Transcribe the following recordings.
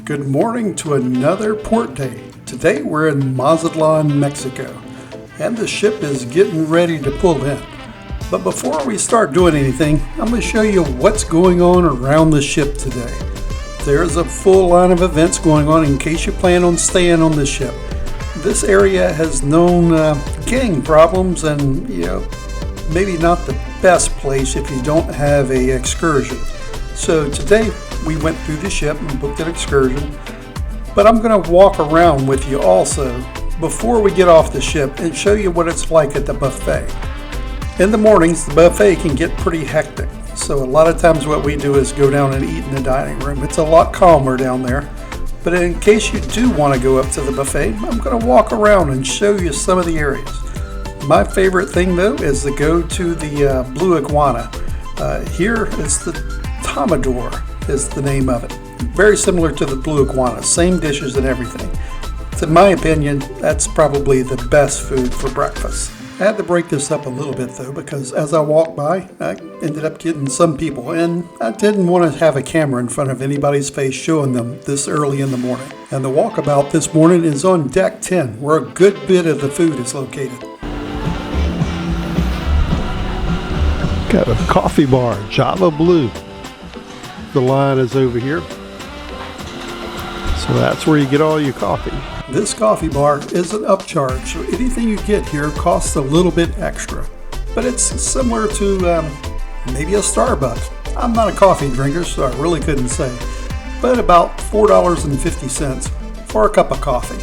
Good morning to another port day. Today we're in Mazatlan, Mexico, and the ship is getting ready to pull in. But before we start doing anything, I'm going to show you what's going on around the ship today. There's a full line of events going on in case you plan on staying on the ship. This area has known gang problems and, maybe not the best place if you don't have an excursion. So today we went through the ship and booked an excursion, but I'm going to walk around with you also before we get off the ship and show you what it's like at the buffet. In the mornings, the buffet can get pretty hectic, so a lot of times what we do is go down and eat in the dining room. It's a lot calmer down there, but in case you do want to go up to the buffet, I'm going to walk around and show you some of the areas. My favorite thing though is to go to the Blue Iguana. Here is the Tomador is the name of it. Very similar to the Blue Iguana, same dishes and everything. In my opinion, that's probably the best food for breakfast. I had to break this up a little bit though, because as I walked by, I ended up getting some people, and I didn't want to have a camera in front of anybody's face showing them this early in the morning. And the walkabout this morning is on deck 10, where a good bit of the food is located. Got a coffee bar, Java Blue. The line is over here. So that's where you get all your coffee. This coffee bar is an upcharge, so anything you get here costs a little bit extra. But it's similar to maybe a Starbucks. I'm not a coffee drinker, so I really couldn't say. But about $4.50 for a cup of coffee.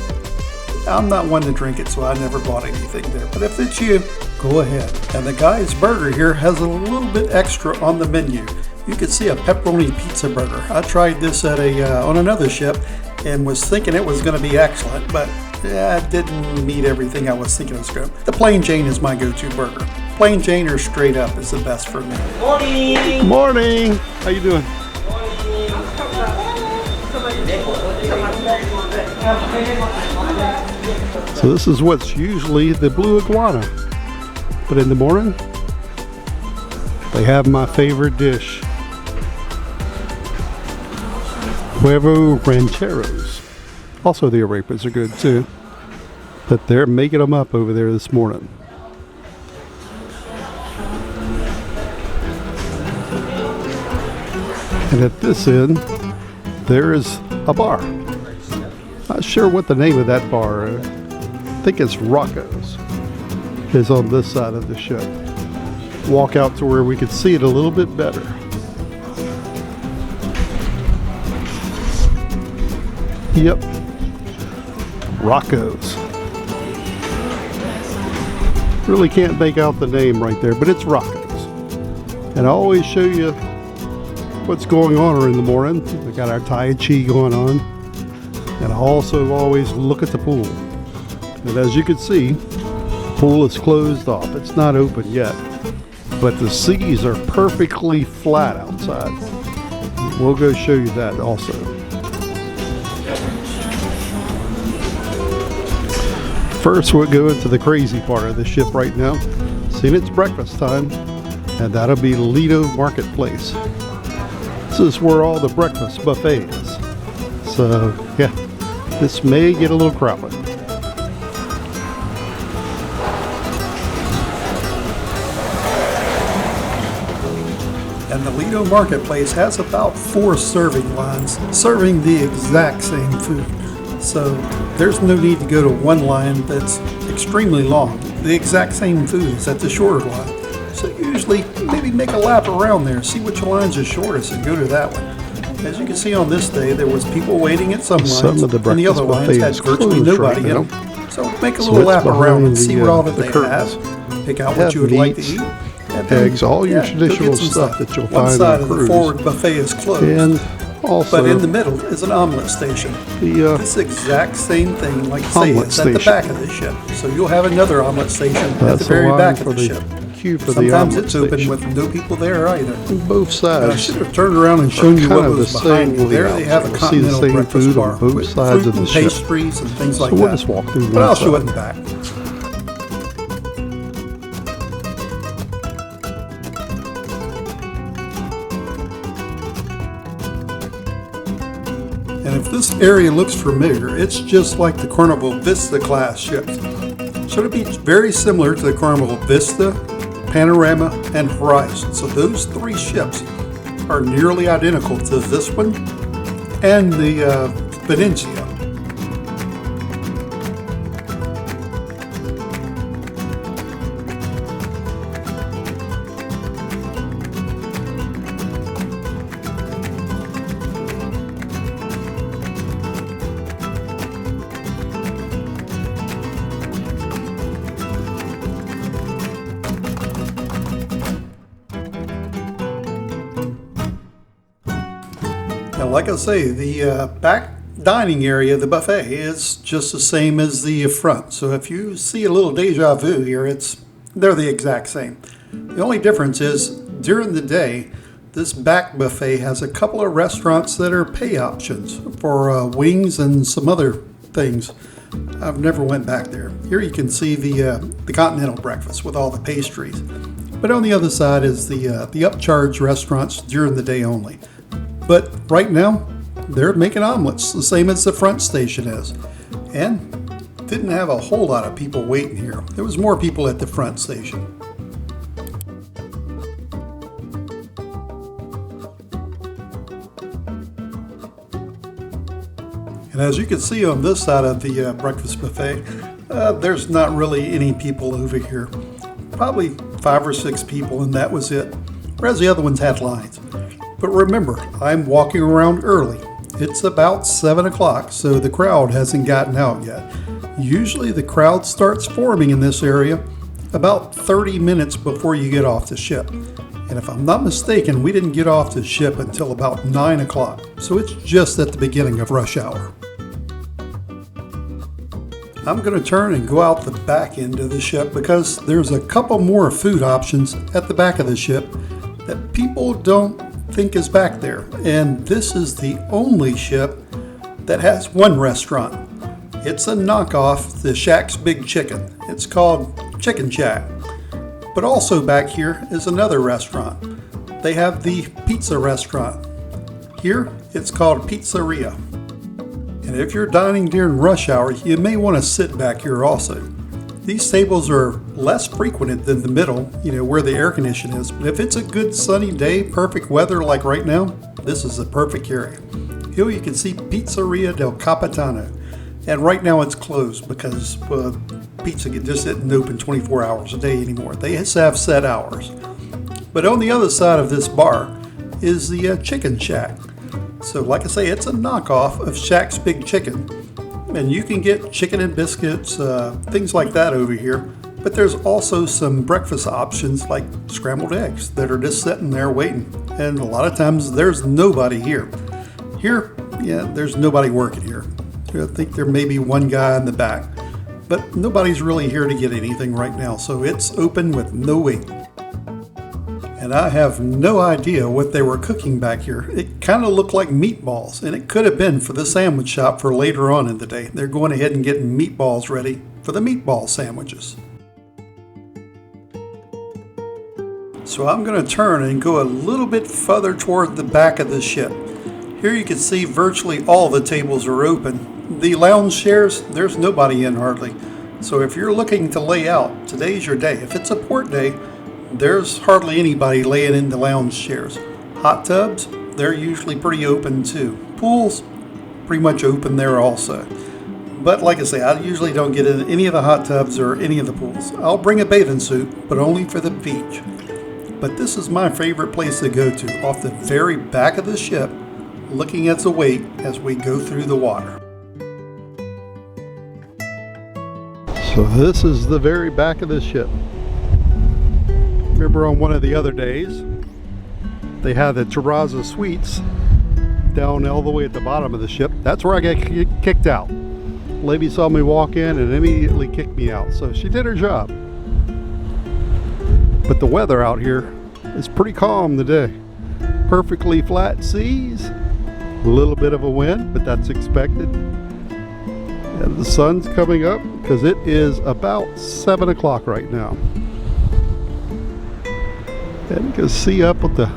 I'm not one to drink it, so I never bought anything there. But if it's you, go ahead. And the guy's burger here has a little bit extra on the menu. You can see a pepperoni pizza burger. I tried this at on another ship and was thinking it was going to be excellent, but it didn't meet everything I was thinking it was going to. The plain Jane is my go-to burger. Plain Jane or straight up is the best for me. Morning! Morning! How you doing? So this is what's usually the Blue Iguana. But in the morning, they have my favorite dish. Huevo rancheros. Also the arepas are good too. But they're making them up over there this morning. And at this end, there is a bar. Not sure what the name of that bar is. I think it's Rocco's. Is on this side of the ship. Walk out to where we could see it a little bit better. Yep. Rocco's. Really can't make out the name right there, but it's Rocco's. And I always show you what's going on in the morning. We got our Tai Chi going on. And I also always look at the pool. And as you can see, the pool is closed off. It's not open yet. But the seas are perfectly flat outside. We'll go show you that also. First, we'll go into the crazy part of the ship right now. Seeing it's breakfast time, and that'll be Lido Marketplace. This is where all the breakfast buffet is. So, yeah, this may get a little crowded. And the Lido Marketplace has about 4 serving lines serving the exact same food. So there's no need to go to one line that's extremely long. The exact same food is at the shorter line. So usually maybe make a lap around there, see which lines are shortest and go to that one. As you can see on this day, there was people waiting at some lines, of the and the other lines had virtually nobody in them. So make a little lap around and see what all that they have. Pick out what you would like to eat. Eggs, all your traditional stuff that you'll find on a cruise. One side of the forward buffet is closed, and also, but in the middle is an omelet station. This exact same thing, like say, it's at the back of the ship. So you'll have another omelet station at the very back of the ship. Sometimes it's open with no people there either. Both sides. I should have turned around and shown you what was behind me. There they have a continental breakfast bar with fruit and pastries and things like that. We'll just walk through. But I'll show it in the back. And if This area looks familiar. It's just like the Carnival Vista class ships. So it'll be very similar to the Carnival Vista, Panorama, and Horizon. So those three ships are nearly identical to this one and the Venezia. And like I say, the back dining area, the buffet, is just the same as the front. So if you see a little deja vu here, they're the exact same. The only difference is during the day, this back buffet has a couple of restaurants that are pay options for wings and some other things. I've never went back there. Here you can see the continental breakfast with all the pastries. But on the other side is the upcharge restaurants during the day only. But right now, they're making omelets, the same as the front station is. And didn't have a whole lot of people waiting here. There was more people at the front station. And as you can see on this side of the breakfast buffet, there's not really any people over here. Probably 5 or 6 people, and that was it. Whereas the other ones had lines. But remember, I'm walking around early. It's about 7 o'clock, so the crowd hasn't gotten out yet. Usually the crowd starts forming in this area about 30 minutes before you get off the ship. And if I'm not mistaken, we didn't get off the ship until about 9 o'clock. So it's just at the beginning of rush hour. I'm going to turn and go out the back end of the ship because there's a couple more food options at the back of the ship that people don't think is back there. And this is the only ship that has one restaurant. It's a knockoff, the Shack's Big Chicken. It's called Chicken Shack. But also back here is another restaurant. They have the pizza restaurant. Here it's called Pizzeria. And if you're dining during rush hour, you may want to sit back here also. These tables are less frequented than the middle, where the air conditioning is. But if it's a good sunny day, perfect weather like right now, this is the perfect area. Here you can see Pizzeria del Capitano. And right now it's closed because pizza just isn't open 24 hours a day anymore. They just have set hours. But on the other side of this bar is the Chicken Shack. So like I say, it's a knockoff of Shack's Big Chicken. And you can get chicken and biscuits, things like that over here. But there's also some breakfast options like scrambled eggs that are just sitting there waiting. And a lot of times there's nobody here. Here, there's nobody working here. I think there may be one guy in the back. But nobody's really here to get anything right now. So it's open with no wait. And I have no idea what they were cooking back here. It kind of looked like meatballs, and it could have been for the sandwich shop for later on in the day. They're going ahead and getting meatballs ready for the meatball sandwiches. So I'm going to turn and go a little bit further toward the back of the ship. Here you can see virtually all the tables are open. The lounge chairs, there's nobody in hardly. So if you're looking to lay out, today's your day. If it's a port day, there's hardly anybody laying in the lounge chairs. Hot tubs, they're usually pretty open too. Pools, pretty much open there also. But like I say, I usually don't get in any of the hot tubs or any of the pools. I'll bring a bathing suit, but only for the beach. But this is my favorite place to go to, off the very back of the ship, looking at the wake as we go through the water. So this is the very back of the ship. Remember on one of the other days, they had the terrazzo suites down all the way at the bottom of the ship. That's where I got kicked out. Lady saw me walk in and immediately kicked me out. So she did her job. But the weather out here is pretty calm today. Perfectly flat seas, a little bit of a wind, but that's expected. And the sun's coming up because it is about 7 o'clock right now. And you can see up at the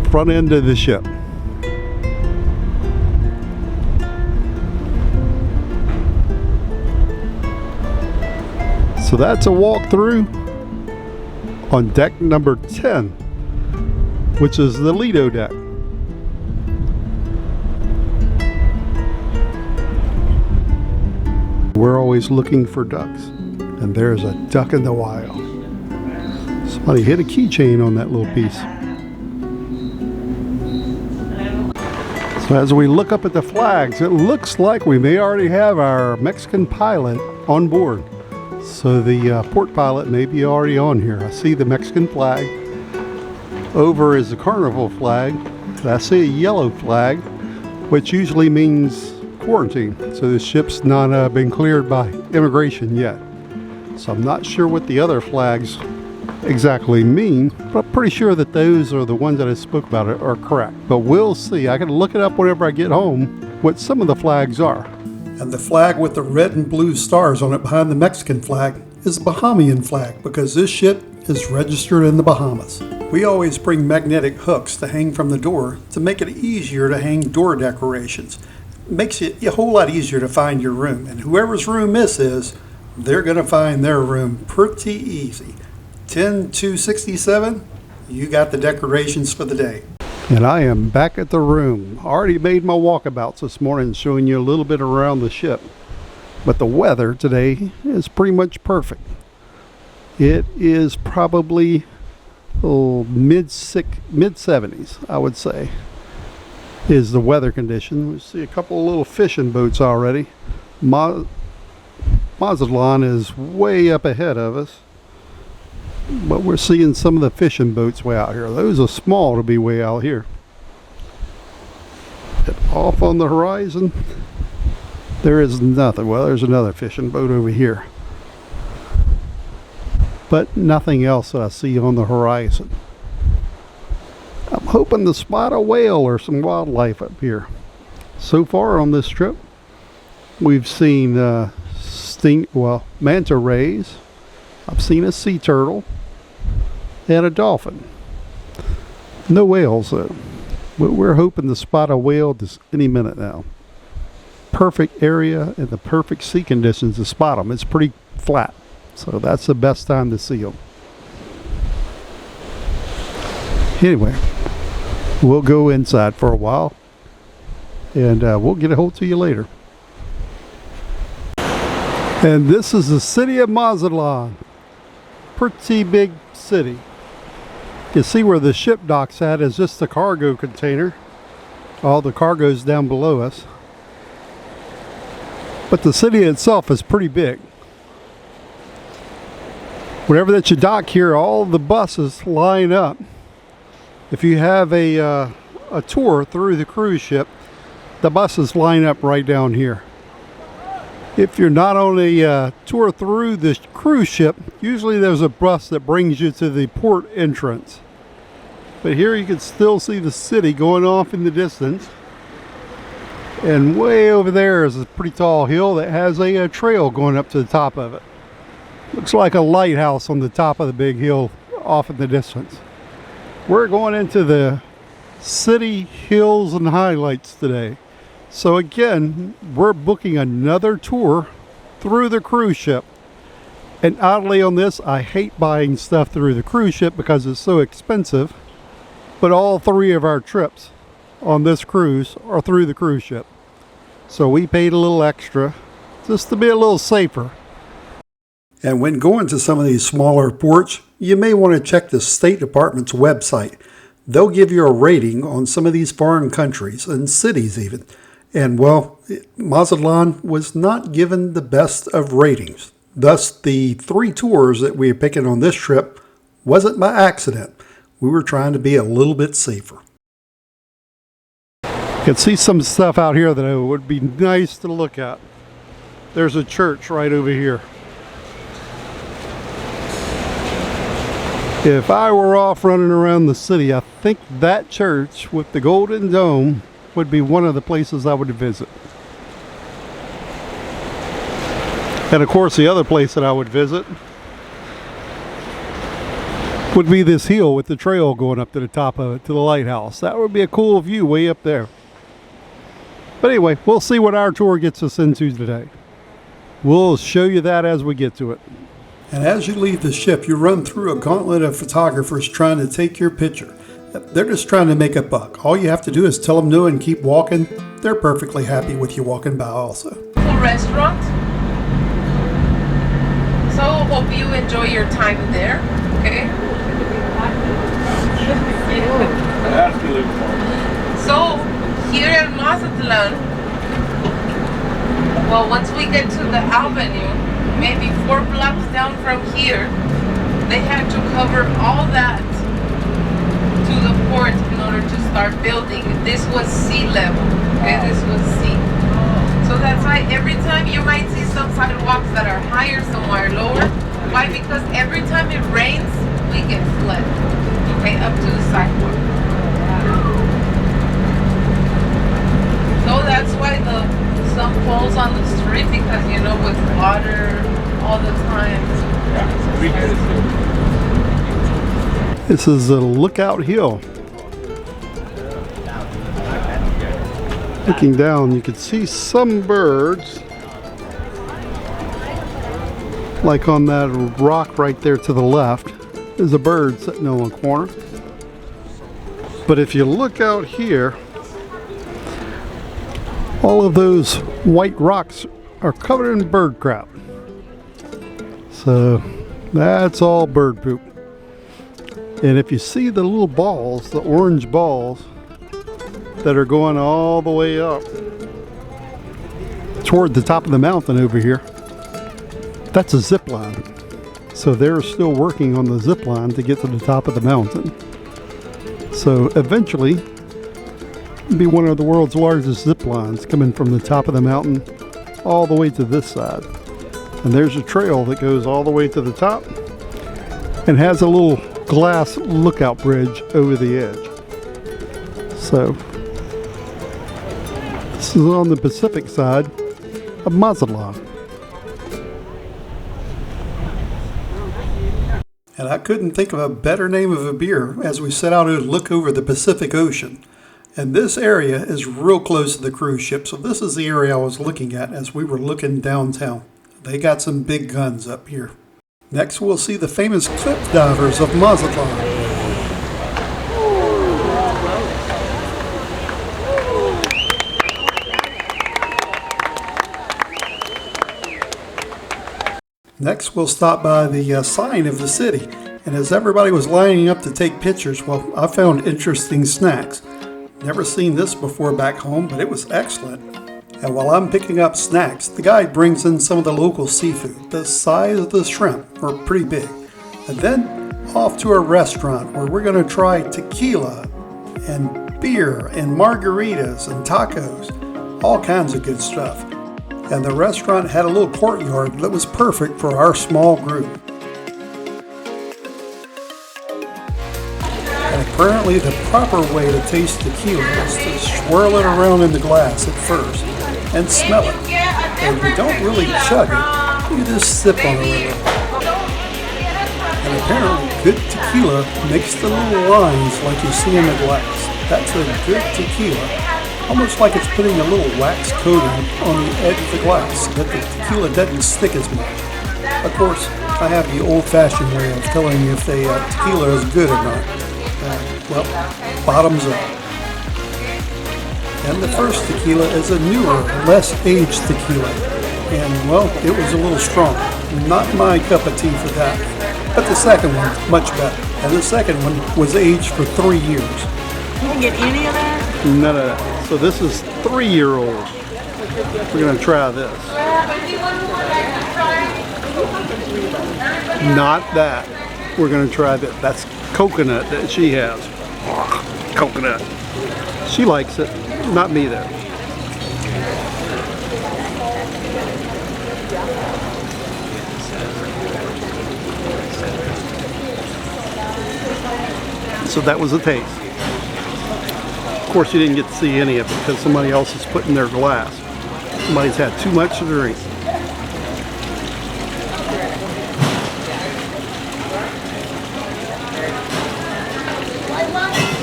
front end of the ship. So that's a walkthrough on deck number 10, which is the Lido deck. We're always looking for ducks, and there's a duck in the wild. Somebody hit a keychain on that little piece. So as we look up at the flags, it looks like we may already have our Mexican pilot on board. So the port pilot may be already on here. I see the Mexican flag. Over is the Carnival flag. I see a yellow flag, which usually means quarantine. So the ship's not been cleared by immigration yet. So I'm not sure what the other flags exactly mean, but I'm pretty sure that those are the ones that I spoke about are correct. But we'll see. I can look it up whenever I get home what some of the flags are. And the flag with the red and blue stars on it behind the Mexican flag is the Bahamian flag, because this ship is registered in the Bahamas. We always bring magnetic hooks to hang from the door to make it easier to hang door decorations. It makes it a whole lot easier to find your room, and whoever's room this is, they're going to find their room pretty easy. 10267, you got the decorations for the day. And I am back at the room. Already made my walkabouts this morning, showing you a little bit around the ship. But the weather today is pretty much perfect. It is probably mid 70s, I would say, is the weather condition. We see a couple of little fishing boats already. Mazatlán is way up ahead of us, but we're seeing some of the fishing boats way out here. Those are small to be way out here. And off on the horizon, there is nothing. Well, there's another fishing boat over here, but nothing else that I see on the horizon. I'm hoping to spot a whale or some wildlife up here. So far on this trip, we've seen manta rays. I've seen a sea turtle and a dolphin. No whales though. But we're hoping to spot a whale this any minute now. Perfect area and the perfect sea conditions to spot them. It's pretty flat, so that's the best time to see them. Anyway, we'll go inside for a while, and we'll get a hold to you later. And this is the city of Mazatlán. Pretty big city. You can see where the ship dock's at is just the cargo container. All the cargo's down below us. But the city itself is pretty big. Whenever that you dock here, all the buses line up. If you have a tour through the cruise ship, the buses line up right down here. If you're not on a tour through this cruise ship, usually there's a bus that brings you to the port entrance. But here you can still see the city going off in the distance. And way over there is a pretty tall hill that has a trail going up to the top of it. Looks like a lighthouse on the top of the big hill off in the distance. We're going into the city hills and highlights today. So again, we're booking another tour through the cruise ship. And oddly on this, I hate buying stuff through the cruise ship because it's so expensive. But all three of our trips on this cruise are through the cruise ship. So we paid a little extra just to be a little safer. And when going to some of these smaller ports, you may want to check the State Department's website. They'll give you a rating on some of these foreign countries and cities even. And well, Mazatlan was not given the best of ratings. Thus, the 3 tours that we are picking on this trip wasn't by accident. We were trying to be a little bit safer. You can see some stuff out here that would be nice to look at. There's a church right over here. If I were off running around the city, I think that church with the golden dome would be one of the places I would visit. And of course the other place that I would visit would be this hill with the trail going up to the top of it, to the lighthouse. That would be a cool view way up there. But anyway, we'll see what our tour gets us into today. We'll show you that as we get to it. And as you leave the ship, you run through a gauntlet of photographers trying to take your picture. They're just trying to make a buck. All you have to do is tell them no and keep walking. They're perfectly happy with you walking by also. Full restaurant. So hope you enjoy your time there. Okay. So here in Mazatlan, well, once we get to the avenue, maybe 4 blocks down from here, they had to cover all that to the port in order to start building. This was sea level. Okay, this was sea. So that's why every time you might see some sidewalks that are higher, some are lower. Why? Because every time it rains, we get flooded. Okay, up to the sidewalk. So that's why some poles on the street, because you know, with water all the time. This is a Lookout Hill. Looking down, you can see some birds, like on that rock right there to the left. There's a bird sitting on a corner. But if you look out here, all of those white rocks are covered in bird crap. So that's all bird poop. And if you see the little balls, the orange balls that are going all the way up toward the top of the mountain over here, that's a zip line. So they're still working on the zip line to get to the top of the mountain. So eventually, it'll be one of the world's largest zip lines coming from the top of the mountain all the way to this side. And there's a trail that goes all the way to the top and has a little glass lookout bridge over the edge. So this is on the Pacific side of Mazatlan. And I couldn't think of a better name of a beer as we set out to look over the Pacific Ocean. And this area is real close to the cruise ship, so this is the area I was looking at as we were looking downtown. They got some big guns up here. Next we'll see the famous cliff divers of Mazatlan. Next we'll stop by the sign of the city, and as everybody was lining up to take pictures, well, I found interesting snacks. Never seen this before back home, but it was excellent. And while I'm picking up snacks, the guy brings in some of the local seafood. The size of the shrimp were pretty big. And then off to a restaurant where we're going to try tequila and beer and margaritas and tacos, all kinds of good stuff. And the restaurant had a little courtyard that was perfect for our small group. And apparently the proper way to taste tequila is to swirl it around in the glass at first and smell it. And you don't really chug it, you just sip on it a little. And apparently good tequila makes the little lines like you see in the glass. That's a good tequila. Almost like it's putting a little wax coating on the edge of the glass so that the tequila doesn't stick as much. Of course, I have the old-fashioned way of telling you if the tequila is good or not. Well, bottoms up. And the first tequila is a newer, less aged tequila. And, well, it was a little strong. Not my cup of tea for that. But the second one, much better. And the second one was aged for 3 years. You didn't get any of that? None of that. So this is 3-year-old. We're going to try this. Not that. We're going to try that. That's coconut that she has. Coconut. She likes it. Not me though. So that was a taste. Of course you didn't get to see any of it because somebody else is putting their glass. Somebody's had too much to drink.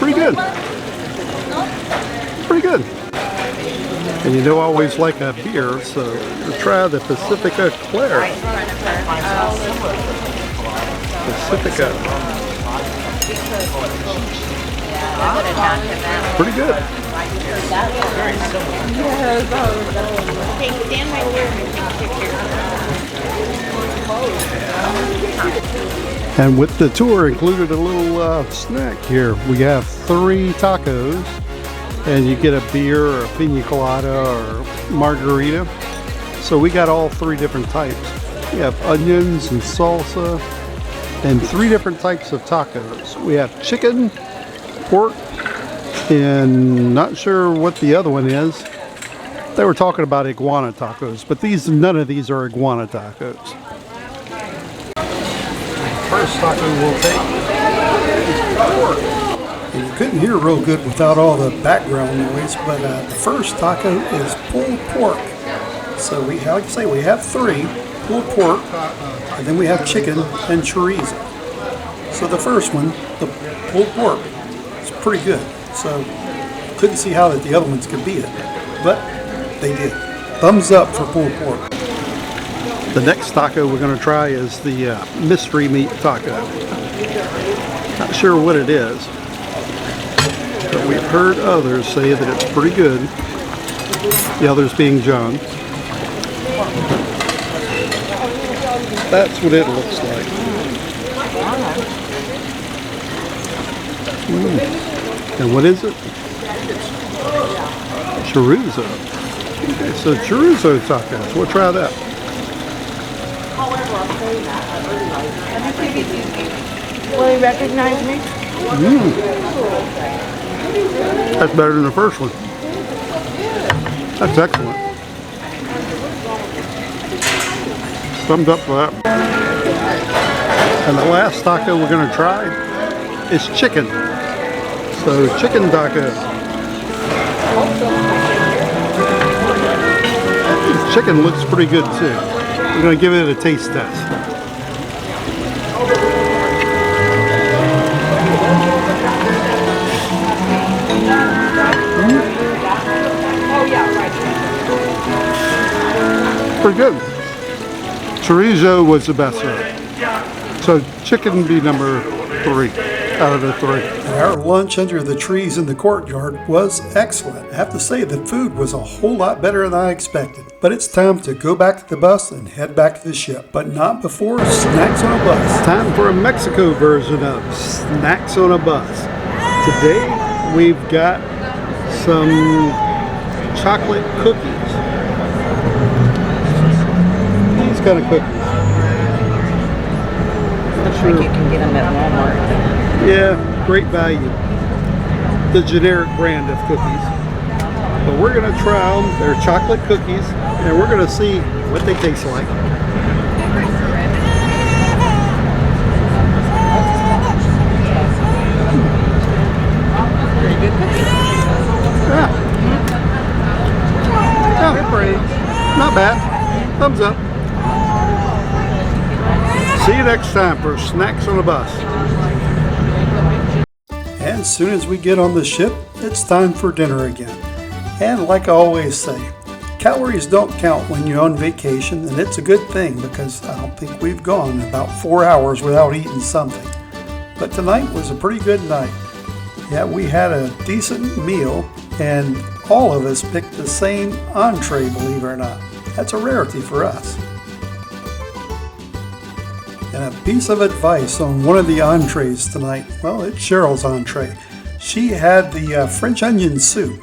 Pretty good. Pretty good. And you know I always like a beer, so we'll try the Pacifica Claret. Pacifica. Pretty good. And with the tour included a little snack here. We have 3 tacos, and you get a beer or a pina colada or margarita. So we got all 3 different types. We have onions and salsa and 3 different types of tacos. We have chicken, pork, and not sure what the other one is. They were talking about iguana tacos, but none of these are iguana tacos. First taco we'll take is pork. And you couldn't hear real good without all the background noise, but the first taco is pulled pork. So we, like I say, we have 3 pulled pork, and then we have chicken and chorizo. So the first one, the pulled pork, is pretty good. So couldn't see how that the other ones could beat it, but they did. Thumbs up for pulled pork. The next taco we're going to try is the mystery meat taco. Not sure what it is, but we've heard others say that it's pretty good. The others being John. That's what it looks like. And what is it? Chorizo. Okay, so chorizo tacos. We'll try that. Will you recognize me? That's better than the first one. That's excellent. Thumbs up for that. And the last taco we're going to try is chicken. So chicken taco. The chicken looks pretty good too. We're going to give it a taste test. Pretty good. Chorizo was the best of it. So chicken would be number 3 out of the 3. Our lunch under the trees in the courtyard was excellent. I have to say the food was a whole lot better than I expected. But it's time to go back to the bus and head back to the ship. But not before Snacks on a Bus. Time for a Mexico version of Snacks on a Bus. Today we've got some chocolate cookies. These kind of cookies. Looks like you can get them at Walmart. Yeah, great value. The generic brand of cookies. But we're going to try them. They're chocolate cookies, and we're going to see what they taste like. Yeah. Not bad. Thumbs up. See you next time for Snacks on a Bus. And as soon as we get on the ship, it's time for dinner again. And like I always say, calories don't count when you're on vacation, and it's a good thing because I don't think we've gone about 4 hours without eating something. But tonight was a pretty good night. Yeah, we had a decent meal, and all of us picked the same entree, believe it or not. That's a rarity for us. And a piece of advice on one of the entrees tonight, well, it's Cheryl's entree. She had the French onion soup.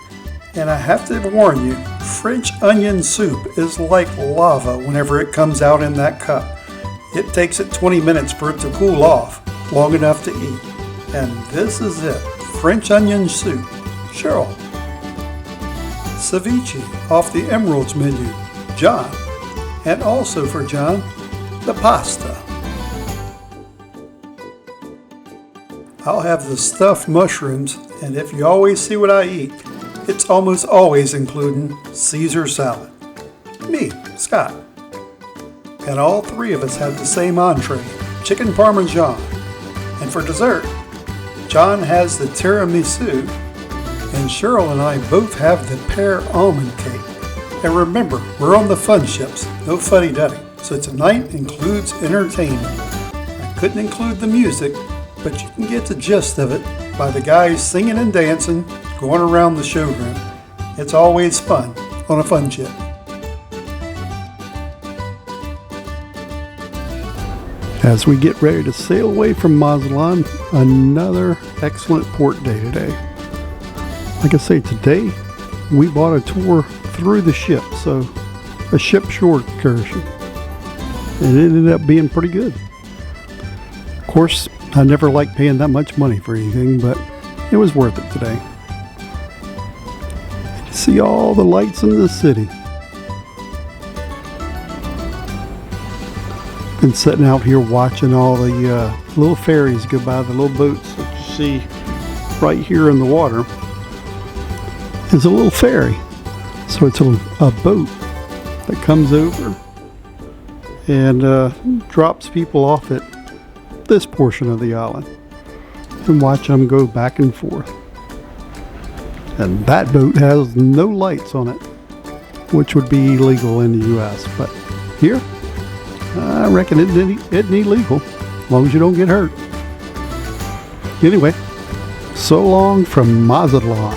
And I have to warn you, French onion soup is like lava whenever it comes out in that cup. It takes it 20 minutes for it to cool off, long enough to eat. And this is it, French onion soup. Cheryl. Ceviche off the Emeralds menu, John. And also for John, the pasta. I'll have the stuffed mushrooms, and if you always see what I eat, it's almost always including Caesar salad. Me, Scott. And all 3 of us had the same entree, chicken parmesan. And for dessert, John has the tiramisu, And Cheryl and I both have the pear almond cake. And remember, we're on the fun ships, no fuddy-duddy. So tonight includes entertainment. I couldn't include the music, but you can get the gist of it by the guys singing and dancing, going around the showroom. It's always fun on a fun ship. As we get ready to sail away from Mazatlan, another excellent port day today. Like I say, today we bought a tour through the ship, so a ship shore excursion. And it ended up being pretty good. Of course, I never like paying that much money for anything, but it was worth it today. You see all the lights in the city. Been sitting out here watching all the little ferries go by, the little boats that you see right here in the water. It's a little ferry. So it's a boat that comes over and drops people off at this portion of the island and watch them go back and forth. And that boat has no lights on it, which would be illegal in the US, but here I reckon it isn't illegal as long as you don't get hurt. Anyway, so long from Mazatlan.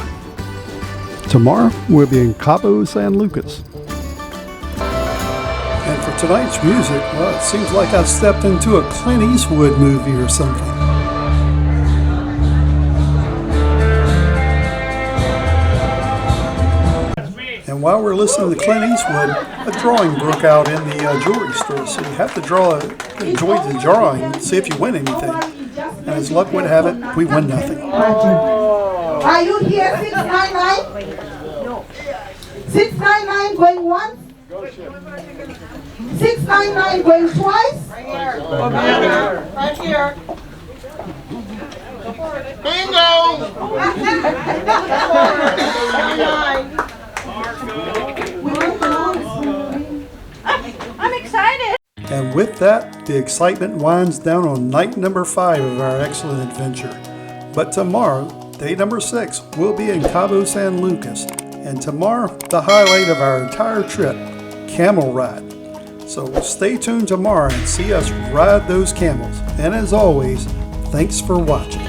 Tomorrow we'll be in Cabo, San Lucas. And for tonight's music, well, it seems like I stepped into a Clint Eastwood movie or something. And while we're listening to Clint Eastwood, a drawing broke out in the jewelry store. So you have to enjoy the drawing, see if you win anything. And as luck would have it, we won nothing. Are you here 699? 699 going once? 699 going twice? Right here. Bingo! I'm excited. And with that, the excitement winds down on night number 5 of our excellent adventure. But tomorrow, day number 6, we'll be in Cabo San Lucas. And tomorrow, the highlight of our entire trip, camel ride. So stay tuned tomorrow and see us ride those camels. And as always, thanks for watching.